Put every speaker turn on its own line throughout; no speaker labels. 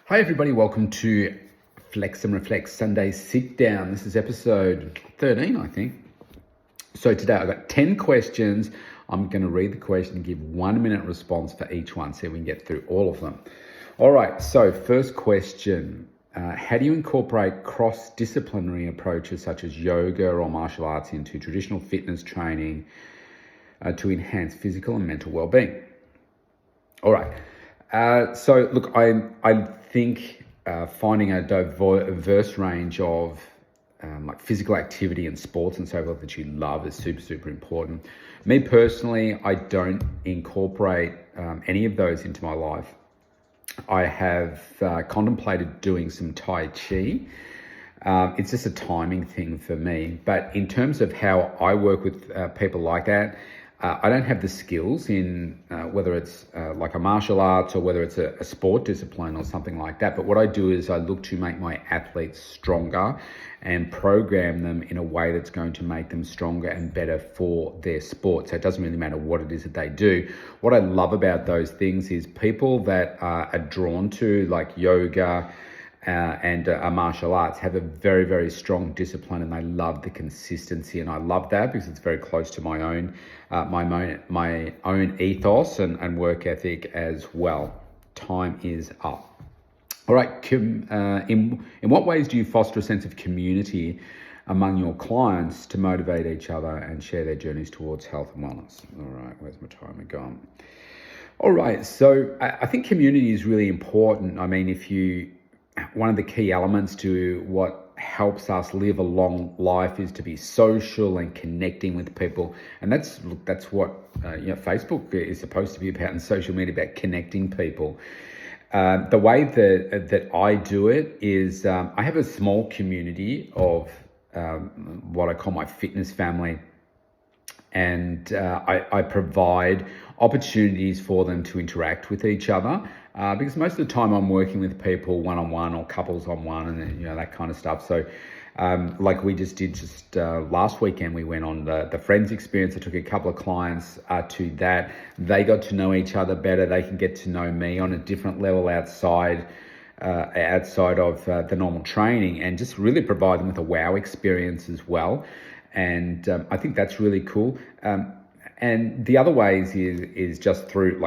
Hi everybody, welcome to Flex and Reflect Sunday Sit Down. This is episode 13, I think. So today I've got 10 questions. I'm going to read the question and give 1 minute response for each one so we can get through all of them. All right, so first question. How do you incorporate cross-disciplinary approaches such as yoga or martial arts into traditional fitness training to enhance physical and mental well-being? All right. So look, I think finding a diverse range of like physical activity and sports and so forth that you love is super important. Me personally, I don't incorporate any of those into my life. I have contemplated doing some Tai Chi. It's just a timing thing for me. But in terms of how I work with people like that, I don't have the skills in whether it's like a martial arts or whether it's a sport discipline or something like that. But what I do is I look to make my athletes stronger and program them in a way that's going to make them stronger and better for their sport. So it doesn't really matter what it is that they do. What I love about those things is people that are drawn to like yoga, and martial arts have a very strong discipline, and they love the consistency, and I love that because it's very close to my own ethos and work ethic as well. Time is up. All right, in what ways do you foster a sense of community among your clients to motivate each other and share their journeys towards health and wellness? All right, where's my timer gone? All right, so I think community is really important. I mean, one of the key elements to what helps us live a long life is to be social and connecting with people, and that's what Facebook is supposed to be about, and social media about connecting people. The way that I do it is I have a small community of what I call my fitness family, and I provide opportunities for them to interact with each other because most of the time I'm working with people one-on-one or couples on one, and that kind of stuff. So like we just did last weekend, we went on the Friends experience. I took a couple of clients to that. They got to know each other better. They can get to know me on a different level outside of the normal training, and just really provide them with a wow experience as well. And I think that's really cool. And the other ways is just through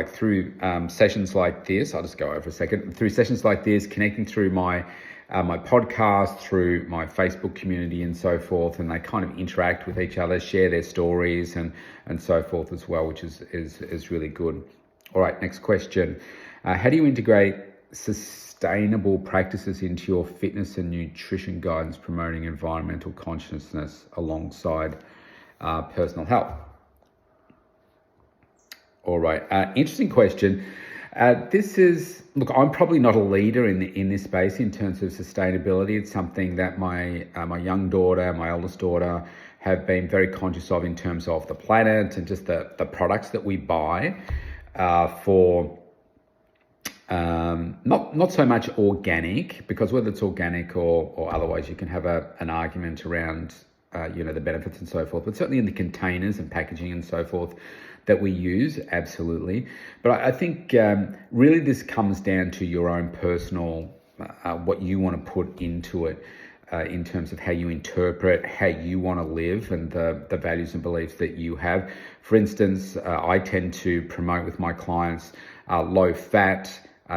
sessions like this. I'll just go over a second. Through sessions like this, connecting through my podcast, through my Facebook community and so forth, and they kind of interact with each other, share their stories and so forth as well, which is really good. All right, next question. How do you integrate sustainable practices into your fitness and nutrition guidance, promoting environmental consciousness alongside personal health? All right, interesting question. Look, I'm probably not a leader in this space in terms of sustainability. It's something that my young daughter, my oldest daughter, have been very conscious of in terms of the planet and just the products that we buy for not so much organic, because whether it's organic or otherwise, you can have an argument around the benefits and so forth, but certainly in the containers and packaging and so forth that we use, absolutely. But I think really this comes down to your own personal, what you want to put into it in terms of how you interpret, how you want to live, and the values and beliefs that you have. For instance, I tend to promote with my clients low fat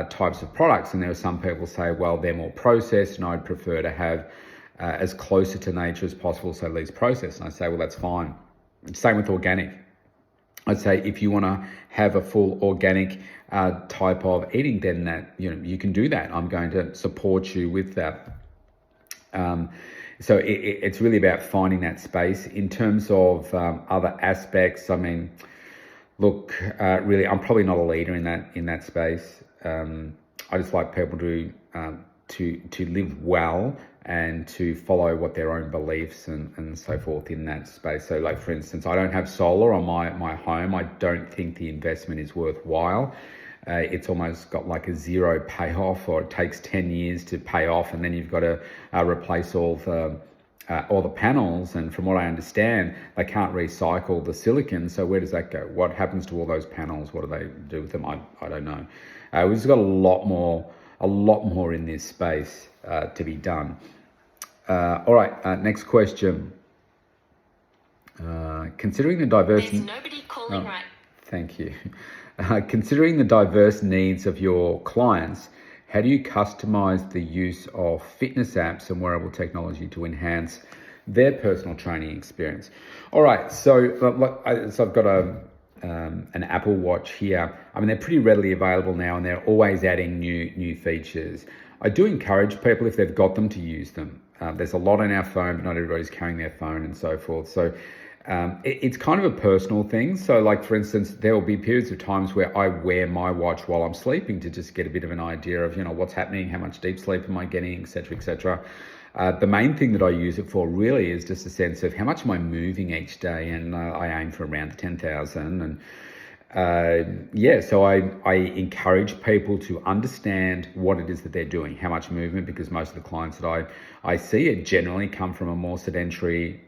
types of products, and there are some people say, well, they're more processed, and I'd prefer to have as closer to nature as possible, so least processed. And I say, well, that's fine. Same with organic. I'd say if you want to have a full organic type of eating, then that you can do that. I'm going to support you with that. So it's really about finding that space. In terms of other aspects, I mean, look, really, I'm probably not a leader in that space. I just like people to live well and to follow what their own beliefs and so forth in that space. So like, for instance, I don't have solar on my home. I don't think the investment is worthwhile. It's almost got like a zero payoff, or it takes 10 years to pay off, and then you've got to replace all the panels. And from what I understand, they can't recycle the silicon. So where does that go? What happens to all those panels? What do they do with them? I don't know. We've just got a lot a lot more in this space to be done. All right, next question. Considering the diverse...
There's nobody calling right.
Thank you. Considering the diverse needs of your clients, how do you customize the use of fitness apps and wearable technology to enhance their personal training experience? All right, so I've got an Apple Watch here. I mean, they're pretty readily available now, and they're always adding new features. I do encourage people, if they've got them, to use them. There's a lot on our phone, but not everybody's carrying their phone and so forth. So it's kind of a personal thing. So like, for instance, there will be periods of times where I wear my watch while I'm sleeping to just get a bit of an idea of, what's happening, how much deep sleep am I getting, et cetera, et cetera. The main thing that I use it for really is just a sense of how much am I moving each day, and I aim for around 10,000. And so I encourage people to understand what it is that they're doing, how much movement, because most of the clients that I see it generally come from a more sedentary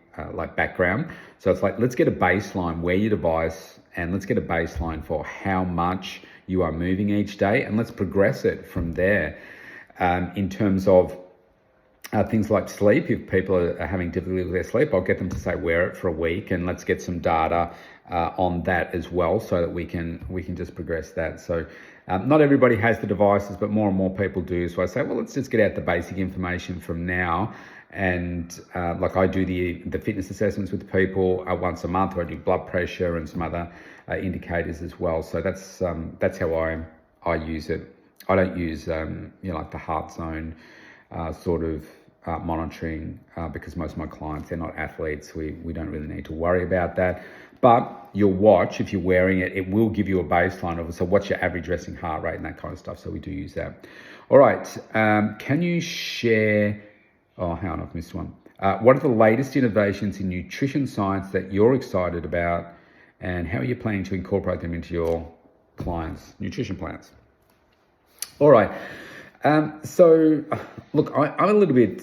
background. So it's like, let's get a baseline, wear your device, and let's get a baseline for how much you are moving each day, and let's progress it from there. In terms of things like sleep, if people are having difficulty with their sleep, I'll get them to say wear it for a week, and let's get some data on that as well, so that we can just progress that. So not everybody has the devices, but more and more people do. So I say, well, let's just get out the basic information from now. And I do the fitness assessments with people once a month, where I do blood pressure and some other indicators as well. So that's how I use it. I don't use like the heart zone sort of monitoring because most of my clients, they're not athletes. We don't really need to worry about that. But your watch, if you're wearing it, it will give you a baseline of, so what's your average resting heart rate and that kind of stuff. So we do use that. All right. Can you share... Oh, hang on, I've missed one. What are the latest innovations in nutrition science that you're excited about, and how are you planning to incorporate them into your clients' nutrition plans? All right. So, look, I'm a little bit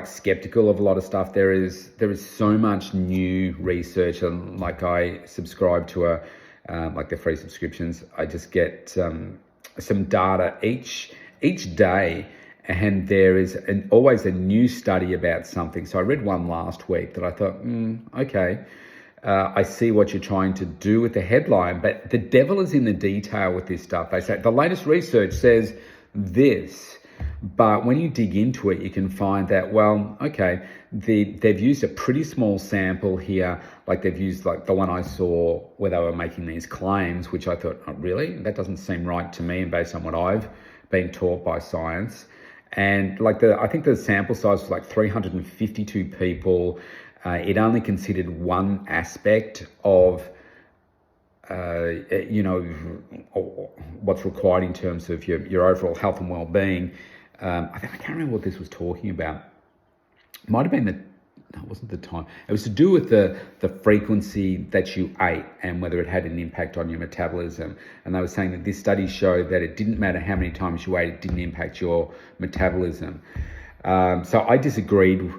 skeptical of a lot of stuff. There is so much new research, and I subscribe to the free subscriptions. I just get some data each day. And there is always a new study about something. So I read one last week that I thought, okay, I see what you're trying to do with the headline, but the devil is in the detail with this stuff. They say the latest research says this, but when you dig into it, you can find that, well, okay, they've used a pretty small sample here. Like they've used the one I saw where they were making these claims, which I thought, oh, really? That doesn't seem right to me, and based on what I've been taught by science. And I think the sample size was 352 people. It only considered one aspect of, what's required in terms of your overall health and well-being. I can't remember what this was talking about. It might have been it wasn't the time. It was to do with the frequency that you ate and whether it had an impact on your metabolism. And they were saying that this study showed that it didn't matter how many times you ate, it didn't impact your metabolism. So I disagreed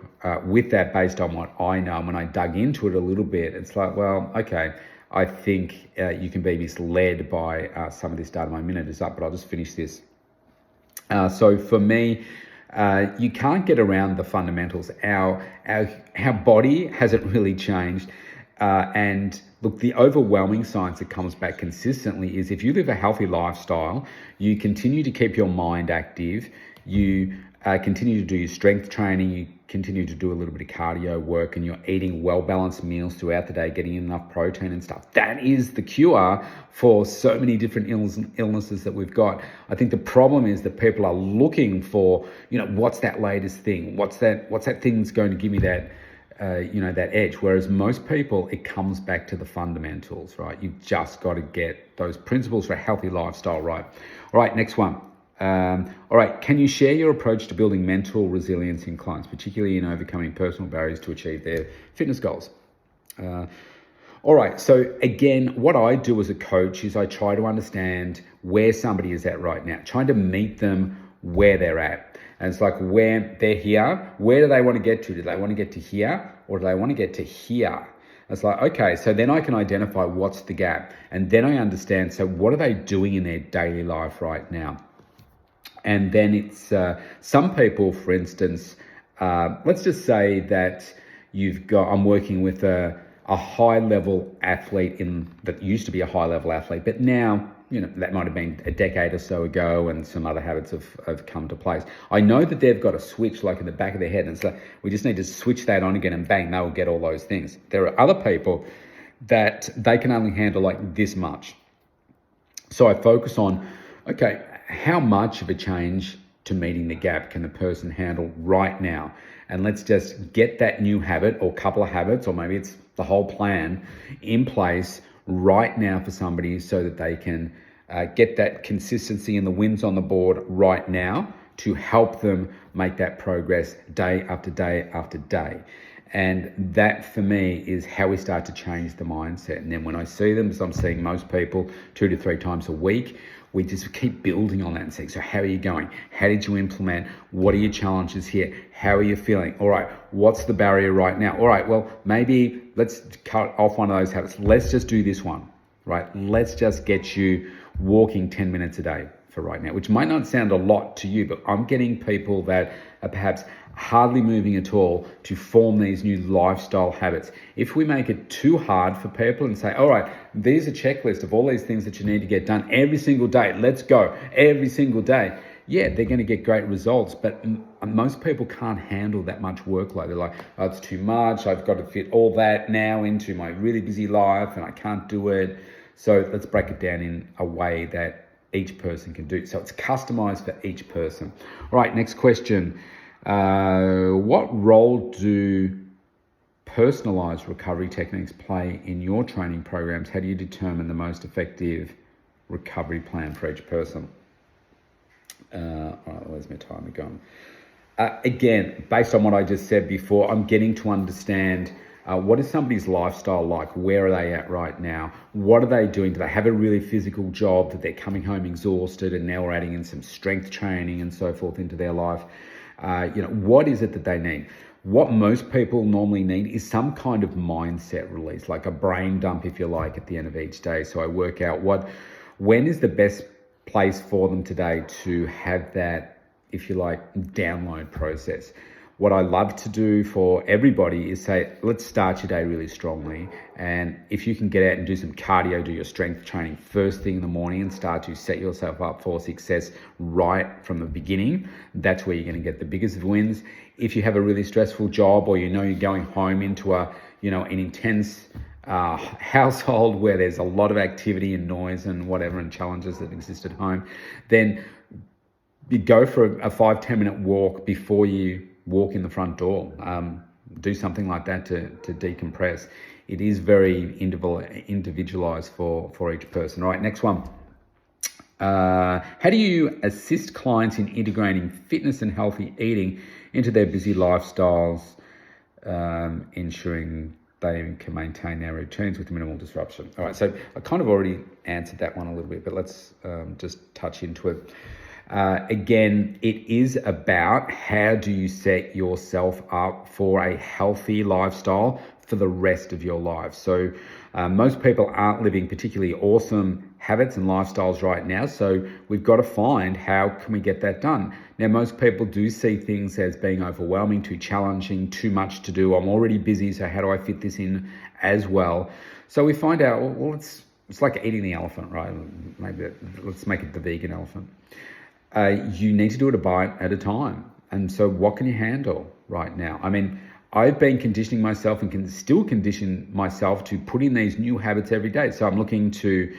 with that based on what I know. And when I dug into it a little bit, it's like, well, okay, I think you can be misled by some of this data. My minute is up, but I'll just finish this. So for me, you can't get around the fundamentals. Our body hasn't really changed. And look, the overwhelming science that comes back consistently is if you live a healthy lifestyle, you continue to keep your mind active, you continue to do your strength training, you continue to do a little bit of cardio work, and you're eating well-balanced meals throughout the day, getting enough protein and stuff. That is the cure for so many different illnesses that we've got. I think the problem is that people are looking for, what's that latest thing? What's that thing that's going to give me that, that edge? Whereas most people, it comes back to the fundamentals, right? You've just got to get those principles for a healthy lifestyle right. All right, next one. All right, can you share your approach to building mental resilience in clients, particularly in overcoming personal barriers to achieve their fitness goals? All right, so again, what I do as a coach is I try to understand where somebody is at right now, trying to meet them where they're at. And it's like, where they're here, where do they want to get to? Do they want to get to here, or do they want to get to here? It's like, okay, so then I can identify what's the gap. And then I understand, so what are they doing in their daily life right now? And then it's some people, for instance, let's just say that I'm working with a high level athlete that used to be a high level athlete, but now, that might have been a decade or so ago and some other habits have come to place. I know that they've got a switch like in the back of their head, and so we just need to switch that on again and bang, they'll get all those things. There are other people that they can only handle like this much. So I focus on, okay, how much of a change to meeting the gap can the person handle right now? And let's just get that new habit or couple of habits, or maybe it's the whole plan in place right now for somebody so that they can get that consistency and the wins on the board right now to help them make that progress day after day after day. And that for me is how we start to change the mindset. And then when I see them, as I'm seeing most people 2 to 3 times a week, we just keep building on that and saying, so how are you going? How did you implement? What are your challenges here? How are you feeling? All right, what's the barrier right now? All right, well, maybe let's cut off one of those habits. Let's just do this one, right? Let's just get you walking 10 minutes a day for right now, which might not sound a lot to you, but I'm getting people that are perhaps hardly moving at all to form these new lifestyle habits. If we make it too hard for people and say, all right, there's a checklist of all these things that you need to get done every single day, let's go every single day. Yeah, they're going to get great results, but most people can't handle that much workload. They're like, oh, it's too much. I've got to fit all that now into my really busy life and I can't do it. So let's break it down in a way that each person can do. So it's customized for each person. All right, next question. What role do personalized recovery techniques play in your training programs? How do you determine the most effective recovery plan for each person? All right, where's my timer gone? Again, based on what I just said before, I'm getting to understand what is somebody's lifestyle like? Where are they at right now? What are they doing? Do they have a really physical job that they're coming home exhausted and now we're adding in some strength training and so forth into their life? What is it that they need? What most people normally need is some kind of mindset release, like a brain dump, if you like, at the end of each day. So I work out when is the best place for them today to have that, if you like, download process. What I love to do for everybody is say, let's start your day really strongly. And if you can get out and do some cardio, do your strength training first thing in the morning and start to set yourself up for success right from the beginning, that's where you're going to get the biggest wins. If you have a really stressful job or you're going home into an intense household where there's a lot of activity and noise and whatever and challenges that exist at home, then you go for a 5-10 minute walk before you walk in the front door. Do something like that to decompress. It is very individualized for each person. All right, next one. How do you assist clients in integrating fitness and healthy eating into their busy lifestyles, ensuring they can maintain their routines with minimal disruption? All right, so I kind of already answered that one a little bit, but let's just touch into it. Again, it is about how do you set yourself up for a healthy lifestyle for the rest of your life. So most people aren't living particularly awesome habits and lifestyles right now. So we've got to find how can we get that done. Now, most people do see things as being overwhelming, too challenging, too much to do. I'm already busy, so how do I fit this in as well? So we find out, well, it's like eating the elephant, right? Maybe let's make it the vegan elephant. You need to do it a bite at a time. And so what can you handle right now? I mean, I've been conditioning myself and can still condition myself to put in these new habits every day. So I'm looking to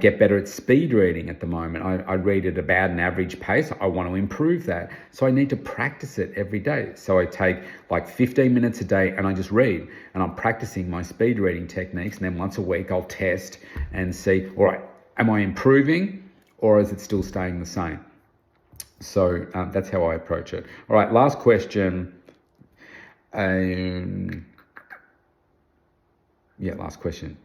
get better at speed reading at the moment. I read at about an average pace. I want to improve that. So I need to practice it every day. So I take like 15 minutes a day and I just read and I'm practicing my speed reading techniques. And then once a week I'll test and see, all right, am I improving or is it still staying the same? So that's how I approach it. All right, last question. Last question.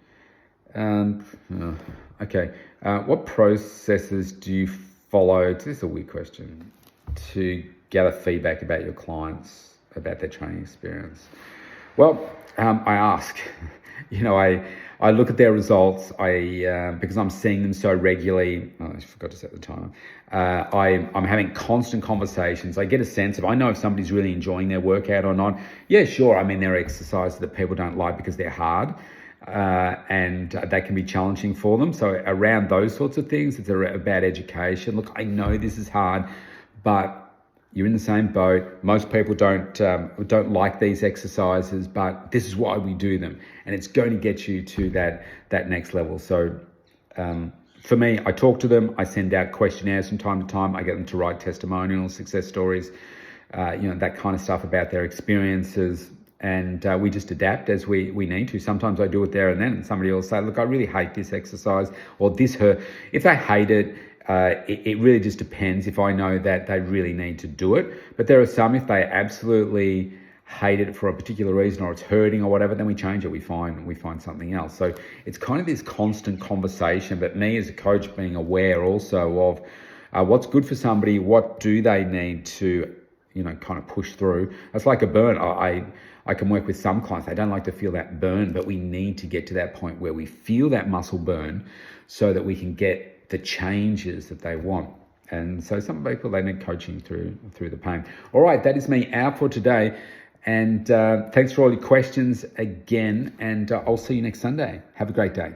Okay. What processes do you follow? This is a weird question. To gather feedback about your clients, about their training experience. Well, I ask. I look at their results. Because I'm seeing them so regularly. Oh, I forgot to set the timer. I'm having constant conversations. I get a sense of, I know if somebody's really enjoying their workout or not. Yeah, sure. I mean, there are exercises that people don't like because they're hard. And that can be challenging for them. So around those sorts of things, it's about education. Look, I know this is hard, but you're in the same boat. Most people don't like these exercises, but this is why we do them, and it's going to get you to that next level. So for me, I talk to them. I send out questionnaires from time to time. I get them to write testimonials, success stories, that kind of stuff about their experiences. And we just adapt as we need to. Sometimes I do it there and then, and somebody will say, look, I really hate this exercise, or this hurt. If they hate it, it really just depends if I know that they really need to do it. But there are some, if they absolutely hate it for a particular reason, or it's hurting or whatever, then we change it. We find something else. So it's kind of this constant conversation, but me as a coach being aware also of what's good for somebody, what do they need to kind of push through. It's like a burn. I can work with some clients. They don't like to feel that burn, but we need to get to that point where we feel that muscle burn so that we can get the changes that they want. And so some people, they need coaching through the pain. All right, that is me out for today. And thanks for all your questions again. And I'll see you next Sunday. Have a great day.